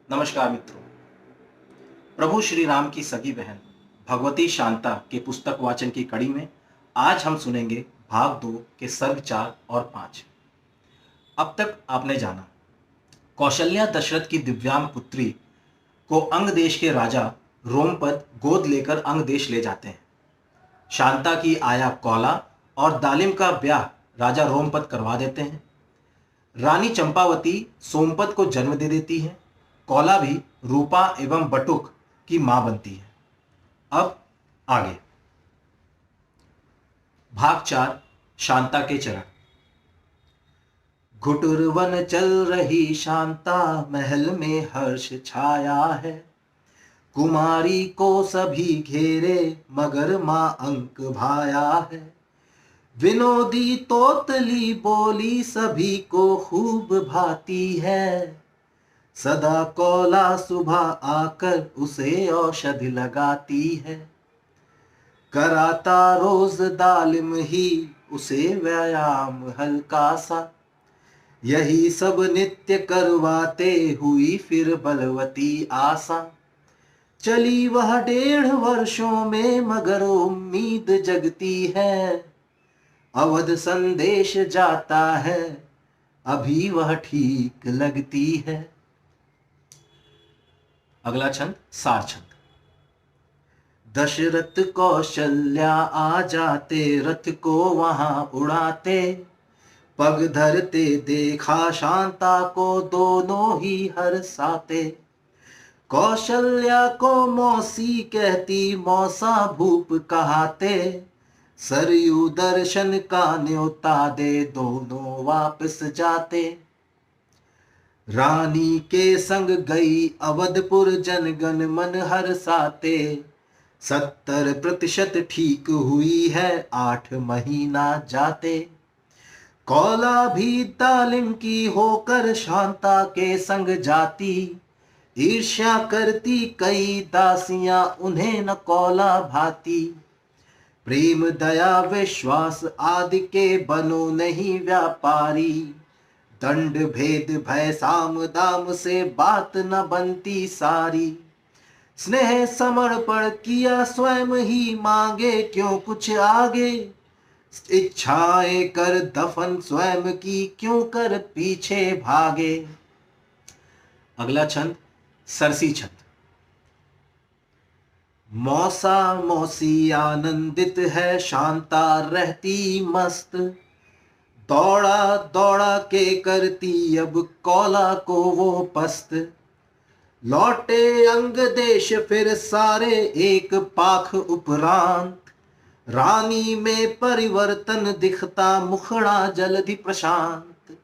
नमस्कार मित्रों। प्रभु श्री राम की सगी बहन भगवती शांता के पुस्तक वाचन की कड़ी में आज हम सुनेंगे भाग 2 के सर्ग 4 और 5। अब तक आपने जाना कौशल्या दशरथ की दिव्यांग पुत्री को अंग देश के राजा रोमपद गोद लेकर अंग देश ले जाते हैं। शांता की आया कौला और दालिम का ब्याह राजा रोमपद करवा देते हैं। रानी चंपावती सोमपत को जन्म दे देती है। कौला भी रूपा एवं बटुक की मां बनती है। अब आगे भाग 4 शांता के चरण। घुटुर वन चल रही शांता, महल में हर्ष छाया है। कुमारी को सभी घेरे, मगर मां अंक भाया है। विनोदी तोतली बोली सभी को खूब भाती है। सदा कौला सुबह आकर उसे औषधि लगाती है। कराता रोज दालिम ही उसे व्यायाम हल्का सा। यही सब नित्य करवाते हुई फिर बलवती आशा। चली वह 1.5 वर्षों में, मगर उम्मीद जगती है। अवध संदेश जाता है, अभी वह ठीक लगती है। अगला छंद सार छंद। दशरथ कौशल्या आ जाते, रथ को वहां उड़ाते। पग धरते देखा शांता को, दोनों ही हर्षाते। कौशल्या को मौसी कहती, मौसा भूप कहाते। सरयू दर्शन का न्योता दे, दोनों वापस जाते। रानी के संग गई अवधपुर, जनगण मन हर्षाते। 70% ठीक हुई है, 8 महीना जाते। कौला भी तालिम की होकर शांता के संग जाती। ईर्ष्या करती कई दासियां, उन्हें न कौला भाती। प्रेम दया विश्वास आदि के बनो नहीं व्यापारी। दंड भेद भय साम दाम से बात न बनती सारी। स्नेह समर्पण किया स्वयं ही, मांगे क्यों कुछ आगे। इच्छाएं कर दफन स्वयं की, क्यों कर पीछे भागे। अगला छंद सरसी छंद। मौसा मौसी आनंदित है, शांता रहती मस्त। दौड़ा दौड़ा के करती अब कौला को वो पस्त। लौटे अंग देश फिर सारे, एक पाख उपरांत। रानी में परिवर्तन दिखता, मुखड़ा जल्दी प्रशांत।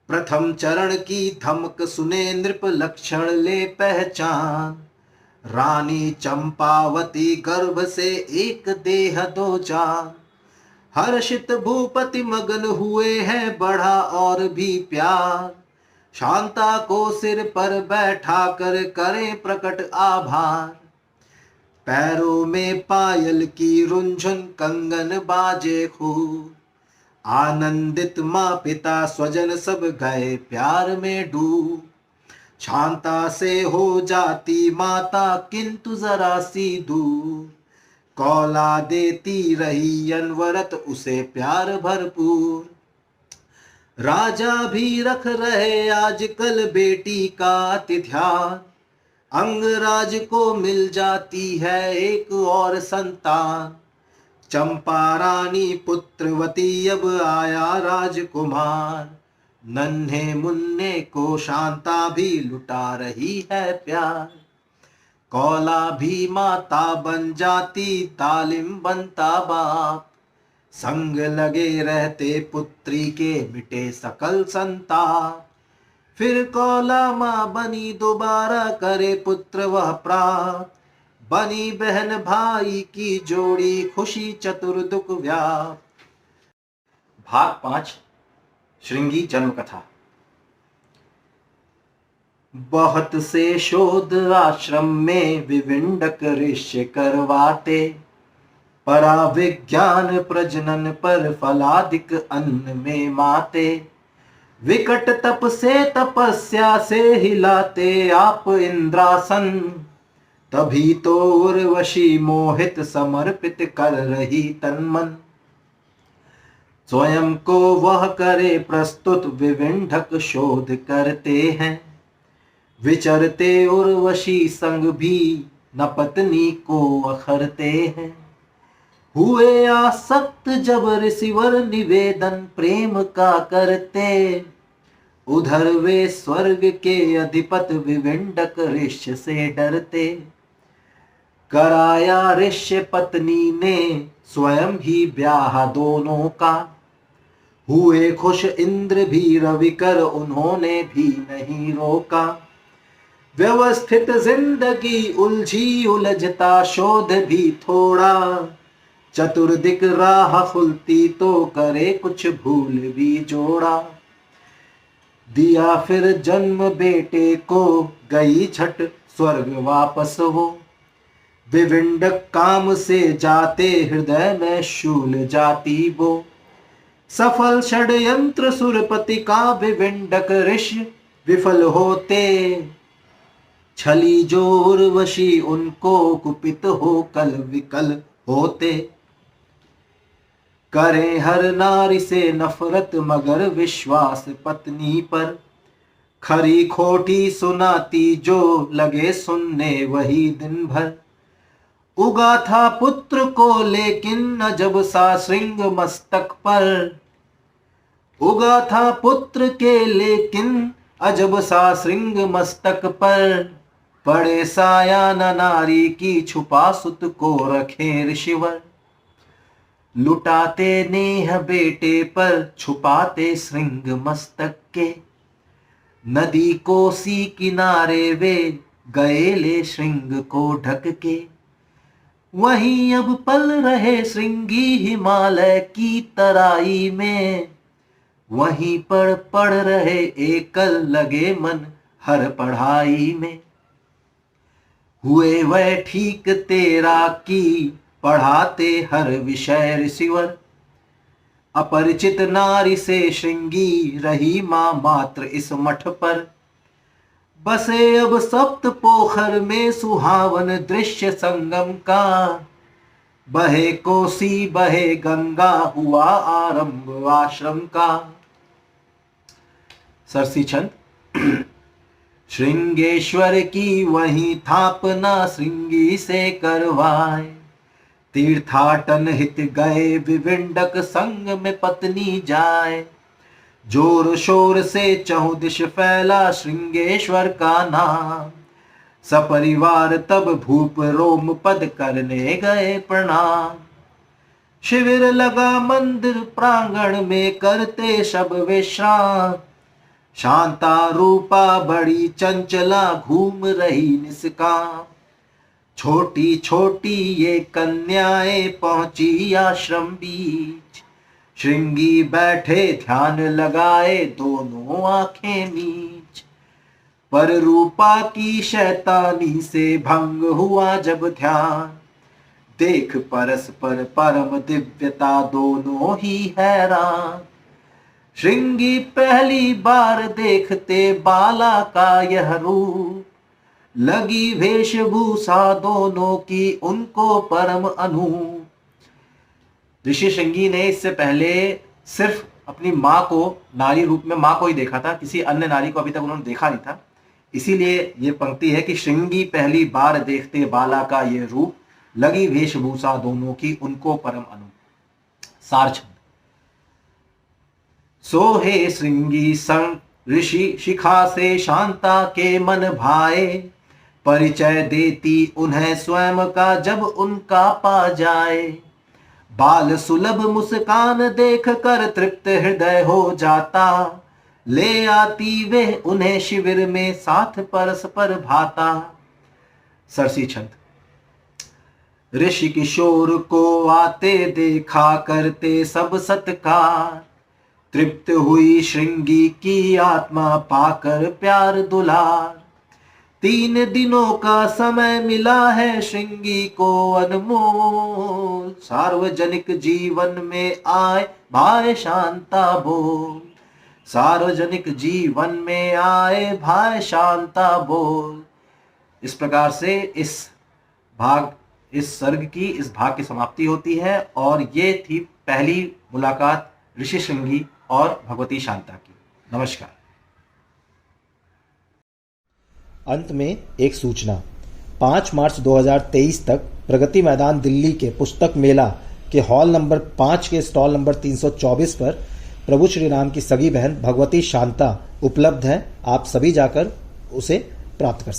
प्रथम चरण की धमक सुने, नृप लक्षण ले पहचान। रानी चंपावती गर्भ से एक देह 2 जान। हर्षित भूपति मगन हुए हैं, बढ़ा और भी प्यार। शांता को सिर पर बैठा कर करें प्रकट आभार। पैरों में पायल की रुंझुन, कंगन बाजे खूब। आनंदित माँ पिता स्वजन सब गए प्यार में डूब। शांता से हो जाती माता, किंतु जरा सी दूर। कौला देती रही अनवरत उसे प्यार भरपूर। राजा भी रख रहे आजकल बेटी का अति ध्यान। अंगराज को मिल जाती है एक और संतान। चंपा रानी पुत्रवती, अब आया राजकुमार। नन्हे मुन्ने को शांता भी लुटा रही है प्यार। कौला भी माता बन जाती, तालिम बनता बाप। संग लगे रहते पुत्री के, मिटे सकल संताप। फिर कौला माँ बनी दोबारा, करे पुत्र वह प्राप्त। बनी बहन भाई की जोड़ी, खुशी चतुर दुख व्याप। भाग 5 श्रृंगी जन्म कथा। बहुत से शोध आश्रम में, विविंडक ऋषि करवाते। पराविज्ञान प्रजनन पर, फलादिक अन्न में माते। विकट तप से तपस्या से हिलाते आप इंद्रासन, तभी तो उर्वशी मोहित समर्पित कर रही तन मन। स्वयं को वह करे प्रस्तुत विविंढक शोध करते हैं, विचरते उर्वशी संग भी न पत्नी को अखरते हैं। हुए आसक्त जब ऋषिवर निवेदन प्रेम का करते, उधर वे स्वर्ग के अधिपत विविंडक ऋष्य से डरते। कराया ऋष्य पत्नी ने स्वयं ही ब्याह दोनों का, हुए खुश इंद्र भी रविकर उन्होंने भी नहीं रोका। व्यवस्थित जिंदगी उलझी उलझता शोध भी थोड़ा, चतुर्दिक राह खुलती तो करे कुछ भूल भी जोड़ा। दिया फिर जन्म बेटे को गई झट स्वर्ग वापस वो, विविंडक काम से जाते हृदय में शूल जाती वो। सफल षड्यंत्र सुरपति का विविंडक ऋषि विफल होते, छली जो उर्वशी उनको कुपित हो कल विकल होते। करे हर नारी से नफरत मगर विश्वास पत्नी पर, खरी खोटी सुनाती जो लगे सुनने वही दिन भर। उगा था पुत्र को लेकिन अजब सा श्रृंग मस्तक पर, उगा था पुत्र के लेकिन अजब सा श्रृंग मस्तक पर। पड़े साया न नारी की छुपा सुत को रखे ऋषिवर, लुटाते नेह बेटे पर छुपाते श्रृंग मस्तक के। नदी कोसी किनारे वे गए ले श्रृंग को ढक के, वहीं अब पल रहे श्रृंगी हिमालय की तराई में। वहीं पढ़ रहे एकल लगे मन हर पढ़ाई में। हुए वह ठीक तेरा की पढ़ाते हर विषय ऋषिवर, अपरिचित नारी से श्रृंगी रही मां मात्र इस मठ पर। बसे अब सप्त पोखर में सुहावन दृश्य संगम का, बहे कोसी बहे गंगा हुआ आरंभ आश्रम का। सरसी छंद। श्रृंगेश्वर की वही थापना श्रृंगी से करवाए, तीर्थाटन हित गए विविंडक संग में पत्नी जाए। जोर शोर से चहुदिश फैला श्रृंगेश्वर का नाम, सपरिवार तब भूप रोम पद करने गए प्रणाम। शिविर लगा मंदिर प्रांगण में करते सब विश्राम, शांता रूपा बड़ी चंचला घूम रही निष्काम। छोटी छोटी ये कन्याएं पहुंची आश्रम बीच, श्रृंगी बैठे ध्यान लगाए दोनों आंखें मीच। पर रूपा की शैतानी से भंग हुआ जब ध्यान, देख परस्पर परम दिव्यता दोनों ही हैरान। श्रृंगी पहली बार देखते बाला का यह रूप, लगी वेशभूषा दोनों की उनको परम अनूप। ऋषि श्रृंगी ने इससे पहले सिर्फ अपनी माँ को नारी रूप में माँ को ही देखा था, किसी अन्य नारी को अभी तक उन्होंने देखा नहीं था। इसीलिए ये पंक्ति है कि श्रृंगी पहली बार देखते बाला का ये रूप, लगी वेशभूषा दोनों की उनको परम अनूप। सार छंद। सोहे श्रृंगी संग ऋषि शिखा से शांता के मन भाए, परिचय देती उन्हें स्वयं का जब उनका पा जाए। बाल सुलभ मुस्कान देख कर तृप्त हृदय हो जाता, ले आती वे उन्हें शिविर में साथ परस्पर भाता। सरसी छंद। ऋषि किशोर को आते देखा करते सब सत्कार, तृप्त हुई श्रृंगी की आत्मा पाकर प्यार दुलार। 3 दिनों का समय मिला है श्रृंगी को अनमोल, सार्वजनिक जीवन में आए भाई शांता बोल। सार्वजनिक जीवन में आए भाई शांता बोल। इस प्रकार से इस सर्ग की इस भाग की समाप्ति होती है और ये थी पहली मुलाकात ऋषि श्रृंगी और भगवती शांता की। नमस्कार। अंत में एक सूचना, 5 मार्च 2023 तक प्रगति मैदान दिल्ली के पुस्तक मेला के हॉल नंबर 5 के स्टॉल नंबर 324 पर प्रभु श्री राम की सगी बहन भगवती शांता उपलब्ध है। आप सभी जाकर उसे प्राप्त कर सकते हैं।